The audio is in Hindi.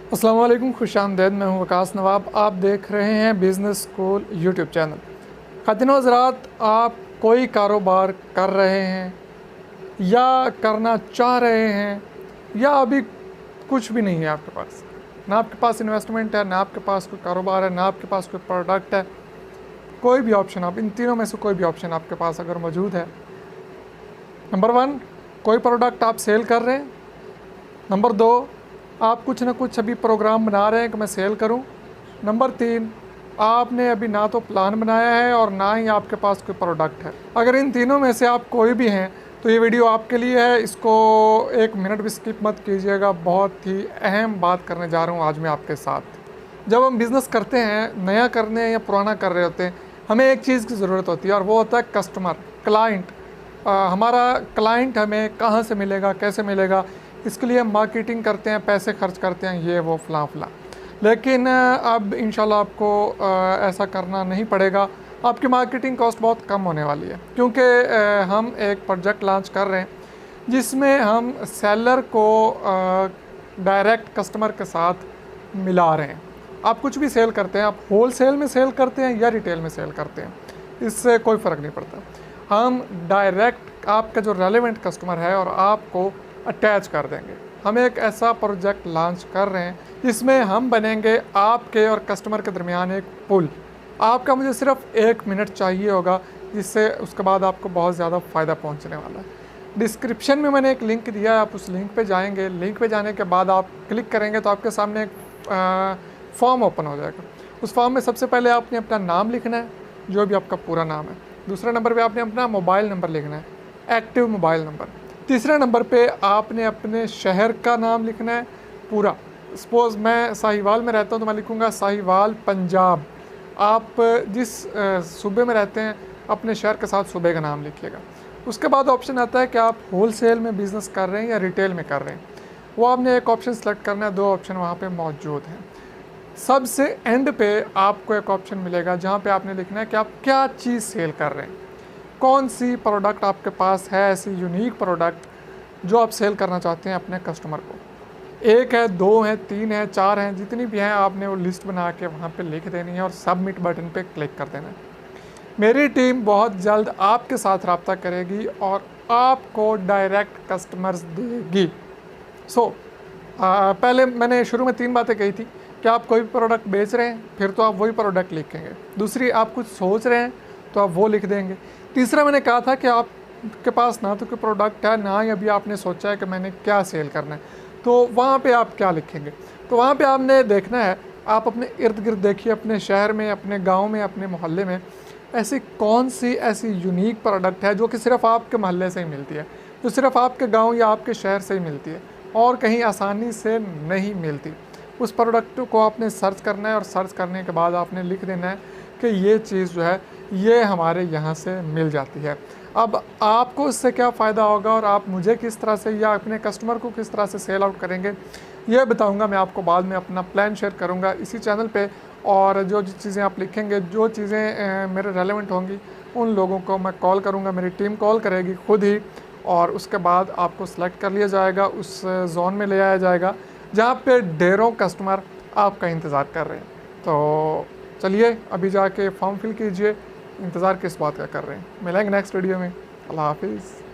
अस्सलाम वालेकुम, खुशामदीद। मैं हूं वकास नवाब। आप देख रहे हैं बिज़नेस स्कूल यूट्यूब चैनल। ख़ातिन व हज़रात, आप कोई कारोबार कर रहे हैं या करना चाह रहे हैं या अभी कुछ भी नहीं है आपके पास, ना आपके पास इन्वेस्टमेंट है, ना आपके पास कोई कारोबार है, ना आपके पास कोई प्रोडक्ट है, कोई भी ऑप्शन, आप इन तीनों में से कोई भी ऑप्शन आपके पास अगर मौजूद है। नंबर 1, कोई प्रोडक्ट आप सेल कर रहे हैं। नंबर 2, आप कुछ ना कुछ अभी प्रोग्राम बना रहे हैं कि मैं सेल करूं। नंबर 3, आपने अभी ना तो प्लान बनाया है और ना ही आपके पास कोई प्रोडक्ट है। अगर इन तीनों में से आप कोई भी हैं तो ये वीडियो आपके लिए है। इसको 1 मिनट भी स्किप मत कीजिएगा। बहुत ही अहम बात करने जा रहा हूँ आज मैं आपके साथ। जब हम बिज़नेस करते हैं, नया करने या पुराना कर रहे होते हैं, हमें एक चीज़ की ज़रूरत होती है और वो होता है कस्टमर, क्लाइंट। हमारा क्लाइंट हमें कहाँ से मिलेगा, कैसे मिलेगा, इसके लिए हम मार्केटिंग करते हैं, पैसे खर्च करते हैं, ये वो फलां फलां। लेकिन अब इंशाल्लाह आपको ऐसा करना नहीं पड़ेगा। आपकी मार्केटिंग कॉस्ट बहुत कम होने वाली है, क्योंकि हम एक प्रोजेक्ट लॉन्च कर रहे हैं जिसमें हम सेलर को डायरेक्ट कस्टमर के साथ मिला रहे हैं। आप कुछ भी सेल करते हैं, आप होल सेल में सेल करते हैं या रिटेल में सेल करते हैं, इससे कोई फ़र्क नहीं पड़ता। हम डायरेक्ट आपका जो रेलेवेंट कस्टमर है और आपको अटैच कर देंगे। हम एक ऐसा प्रोजेक्ट लॉन्च कर रहे हैं जिसमें हम बनेंगे आपके और कस्टमर के दरमियान एक पुल। आपका मुझे सिर्फ 1 मिनट चाहिए होगा, जिससे उसके बाद आपको बहुत ज़्यादा फ़ायदा पहुंचने वाला है। डिस्क्रिप्शन में मैंने एक लिंक दिया है, आप उस लिंक पे जाएंगे। लिंक पे जाने के बाद आप क्लिक करेंगे तो आपके सामने एक फॉर्म ओपन हो जाएगा। उस फॉर्म में सबसे पहले आपने अपना नाम लिखना है, जो भी आपका पूरा नाम है। दूसरे नंबर पे आपने अपना मोबाइल नंबर लिखना है, एक्टिव मोबाइल नंबर। तीसरे नंबर पे आपने अपने शहर का नाम लिखना है पूरा। सपोज़ मैं साहिवाल में रहता हूँ तो मैं लिखूँगा साहिवाल पंजाब। आप जिस सूबे में रहते हैं अपने शहर के साथ सूबे का नाम लिखिएगा। उसके बाद ऑप्शन आता है कि आप होल सेल में बिज़नेस कर रहे हैं या रिटेल में कर रहे हैं। वो आपने एक ऑप्शन सेलेक्ट करना है, 2 ऑप्शन वहाँ पे मौजूद हैं। सबसे एंड पे आपको एक ऑप्शन मिलेगा जहाँ पे आपने लिखना है कि आप क्या चीज़ सेल कर रहे हैं, कौन सी प्रोडक्ट आपके पास है, ऐसी यूनिक प्रोडक्ट जो आप सेल करना चाहते हैं अपने कस्टमर को। 1 है, 2 है, 3 है, 4 हैं, जितनी भी हैं आपने वो लिस्ट बना के वहाँ पे लिख देनी है और सबमिट बटन पे क्लिक कर देना है। मेरी टीम बहुत जल्द आपके साथ रब्ता करेगी और आपको डायरेक्ट कस्टमर्स देगी। पहले मैंने शुरू में 3 बातें कही थी कि आप कोई भी प्रोडक्ट बेच रहे हैं, फिर तो आप वही प्रोडक्ट लिखेंगे। दूसरी, आप कुछ सोच रहे हैं तो आप वो लिख देंगे। तीसरा, मैंने कहा था कि आपके पास ना तो कोई प्रोडक्ट है, ना ही अभी आपने सोचा है कि मैंने क्या सेल करना है, तो वहाँ पे आप क्या लिखेंगे। तो वहाँ पे आपने देखना है, आप अपने इर्द गिर्द देखिए, अपने शहर में, अपने गाँव में, अपने मोहल्ले में ऐसी कौन सी ऐसी यूनिक प्रोडक्ट है जो कि सिर्फ आपके मोहल्ले से ही मिलती है, जो सिर्फ आपके गाँव या आपके शहर से ही मिलती है और कहीं आसानी से नहीं मिलती। उस प्रोडक्ट को आपने सर्च करना है और सर्च करने के बाद आपने लिख देना है कि ये चीज़ जो है ये हमारे यहाँ से मिल जाती है। अब आपको इससे क्या फ़ायदा होगा और आप मुझे किस तरह से या अपने कस्टमर को किस तरह से सेल आउट करेंगे, ये बताऊँगा मैं आपको। बाद में अपना प्लान शेयर करूँगा इसी चैनल पे। और जो चीज़ें आप लिखेंगे, जो चीज़ें मेरे रेलेवेंट होंगी, उन लोगों को मैं कॉल करूँगा, मेरी टीम कॉल करेगी खुद ही, और उसके बाद आपको सेलेक्ट कर लिया जाएगा, उस जोन में ले आया जाएगा जहाँ पे ढेरों कस्टमर आपका इंतज़ार कर रहे हैं। तो चलिए अभी जाके फॉर्म फिल कीजिए, इंतज़ार किस बात का कर रहे हैं। मिलेंगे नेक्स्ट वीडियो में। अल्लाह हाफिज़।